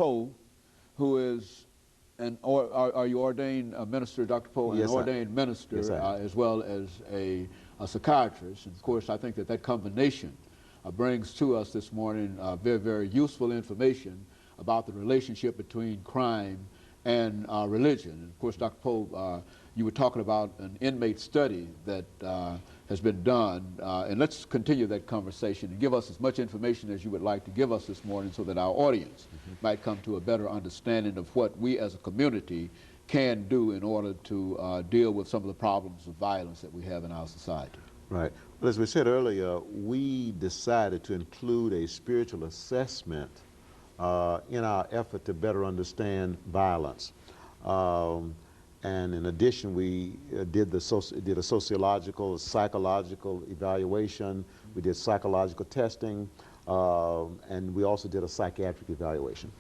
Poe, who is or are you ordained minister, Dr. Poe, Yes, an ordained minister yes, as well as a psychiatrist. And of course, I think that that combination brings to us this morning very, very useful information about the relationship between crime and religion. And of course, Dr. Poe, you were talking about an inmate study that has been done, and let's continue that conversation and give us as much information as you would like to give us this morning so that our audience might come to a better understanding of what we as a community can do in order to deal with some of the problems of violence that we have in our society. Right. Well, as we said earlier, we decided to include a spiritual assessment in our effort to better understand violence. And in addition, we did a sociological, psychological evaluation. We did psychological testing, and we also did a psychiatric evaluation.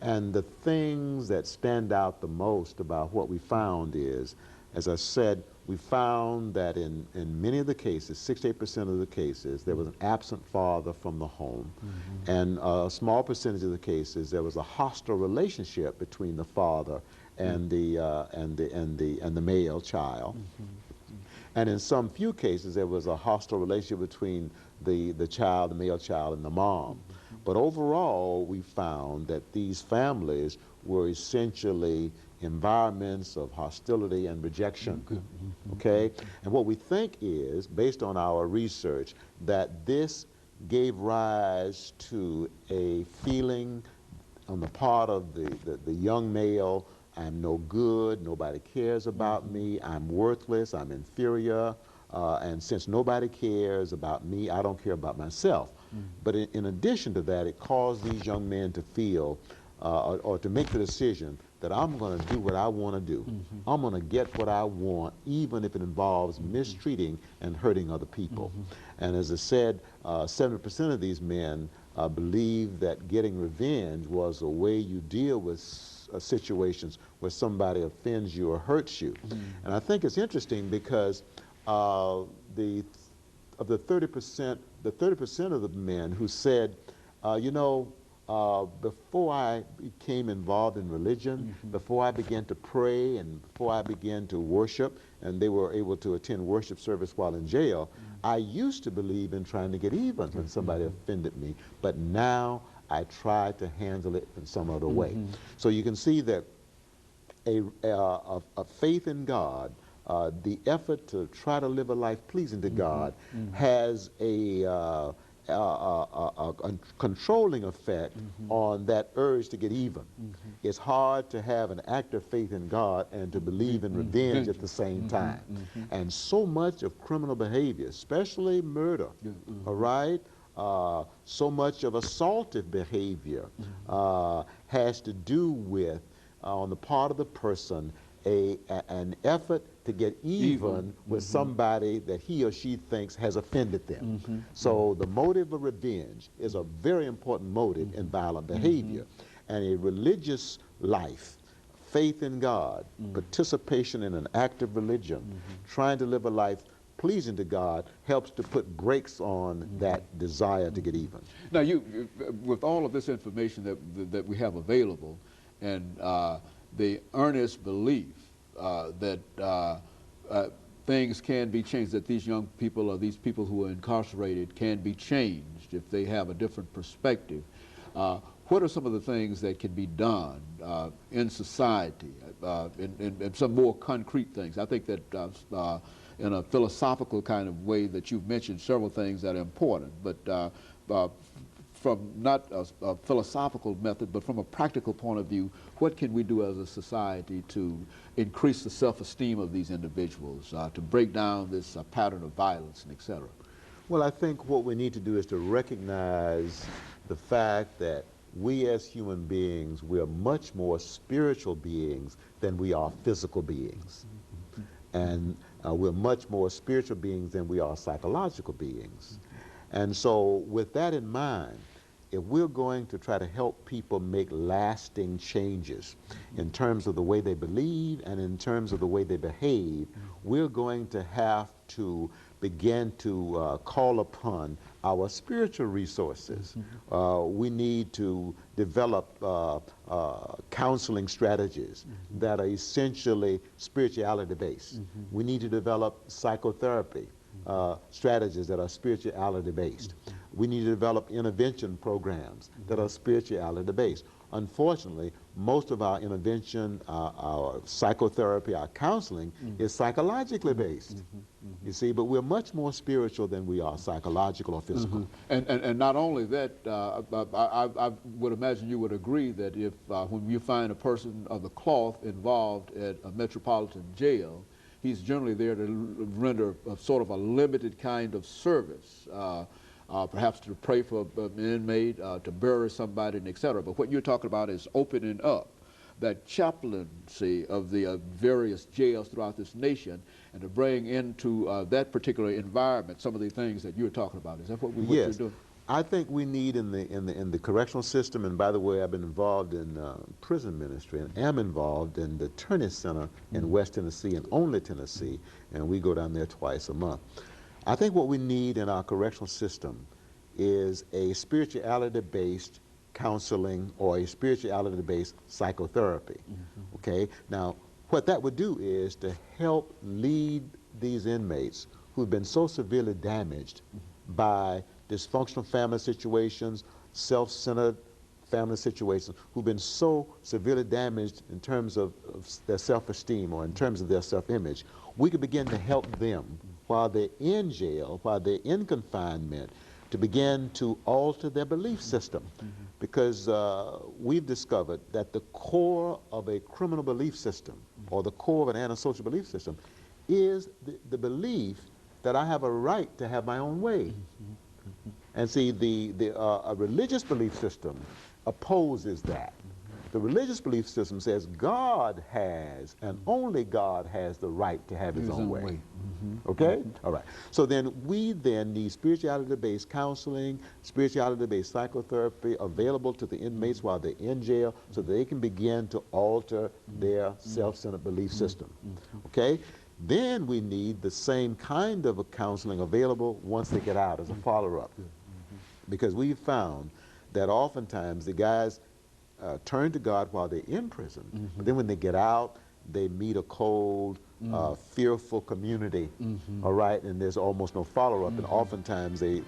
And the things that stand out the most about what we found is, as I said, we found that in many of the cases, 68% of the cases, there was an absent father from the home. And a small percentage of the cases, there was a hostile relationship between the father and the male child. And in some few cases, there was a hostile relationship between the male child, and the mom. But overall, we found that these families were essentially environments of hostility and rejection. Okay? And what we think is, based on our research, that this gave rise to a feeling on the part of the young male: I'm no good, nobody cares about me, I'm worthless, I'm inferior, and since nobody cares about me, I don't care about myself. But in addition to that, it caused these young men to feel, or to make the decision that I'm going to do what I want to do. I'm going to get what I want, even if it involves mistreating and hurting other people. And as I said, 70% of these men believe that getting revenge was a way you deal with situations where somebody offends you or hurts you. And I think it's interesting because of the 30% of the men who said, you know, before I became involved in religion, before I began to pray and before I began to worship, and they were able to attend worship service while in jail, I used to believe in trying to get even when somebody offended me, but now I try to handle it in some other way. So you can see that a faith in God, the effort to try to live a life pleasing to God, has a controlling effect on that urge to get even. It's hard to have an active faith in God and to believe in revenge at the same time. And so much of criminal behavior, especially murder, all right, so much of assaultive behavior has to do with, on the part of the person, an effort to get even with somebody that he or she thinks has offended them. So the motive of revenge is a very important motive in violent behavior. And a religious life, faith in God, participation in an active religion, trying to live a life pleasing to God, helps to put brakes on that desire to get even. Now, with all of this information that we have available, and the earnest belief that things can be changed, that these young people or these people who are incarcerated can be changed if they have a different perspective, what are some of the things that can be done in society, in some more concrete things? I think that in a philosophical kind of way that you've mentioned several things that are important, but from not a philosophical method, but from a practical point of view, what can we do as a society to increase the self-esteem of these individuals, to break down this pattern of violence, and et cetera? Well, I think what we need to do is to recognize the fact that we as human beings, we are much more spiritual beings than we are physical beings. And we're much more spiritual beings than we are psychological beings. And so with that in mind, if we're going to try to help people make lasting changes in terms of the way they believe and in terms of the way they behave, we're going to have to begin to call upon our spiritual resources. We need to develop counseling strategies that are essentially spirituality based. We need to develop psychotherapy strategies that are spirituality based. We need to develop intervention programs that are spirituality based. Unfortunately, most of our intervention, our psychotherapy, our counseling is psychologically based. You see, but we're much more spiritual than we are psychological or physical. And not only that, I would imagine you would agree that if when you find a person of the cloth involved at a metropolitan jail, he's generally there to render sort of a limited kind of service. Perhaps to pray for an inmate, to bury somebody, and et cetera. But what you're talking about is opening up that chaplaincy of the various jails throughout this nation, and to bring into that particular environment some of the things that you're talking about. Is that what you're doing? I think we need in the correctional system, and by the way, I've been involved in prison ministry and am involved in the Turney Center in West Tennessee and only Tennessee, and we go down there twice a month. I think what we need in our correctional system is a spirituality-based counseling or a spirituality-based psychotherapy. Okay? Now, what that would do is to help lead these inmates who've been so severely damaged by dysfunctional family situations, self-centered family situations, who've been so severely damaged in terms of their self-esteem or in terms of their self-image. We could begin to help them while they're in jail, while they're in confinement, to begin to alter their belief system. Because we've discovered that the core of a criminal belief system, or the core of an antisocial belief system, is the belief that I have a right to have my own way. And see, a religious belief system opposes that. The religious belief system says God has, and only God has, the right to have his own way. Okay? All right. So then we need spirituality-based counseling, spirituality-based psychotherapy available to the inmates while they're in jail so they can begin to alter their self-centered belief system. Okay? Then we need the same kind of a counseling available once they get out as a follow-up. Because we've found that oftentimes the guys turn to God while they're in prison, but then when they get out, they meet a cold, fearful community, all right, and there's almost no follow-up, and oftentimes they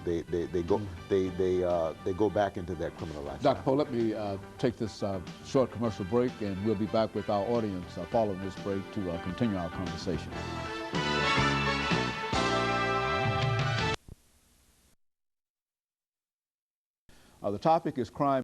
go back into that criminal lifestyle. Dr. Poe, let me take this short commercial break, and we'll be back with our audience following this break to continue our conversation. The topic is crime.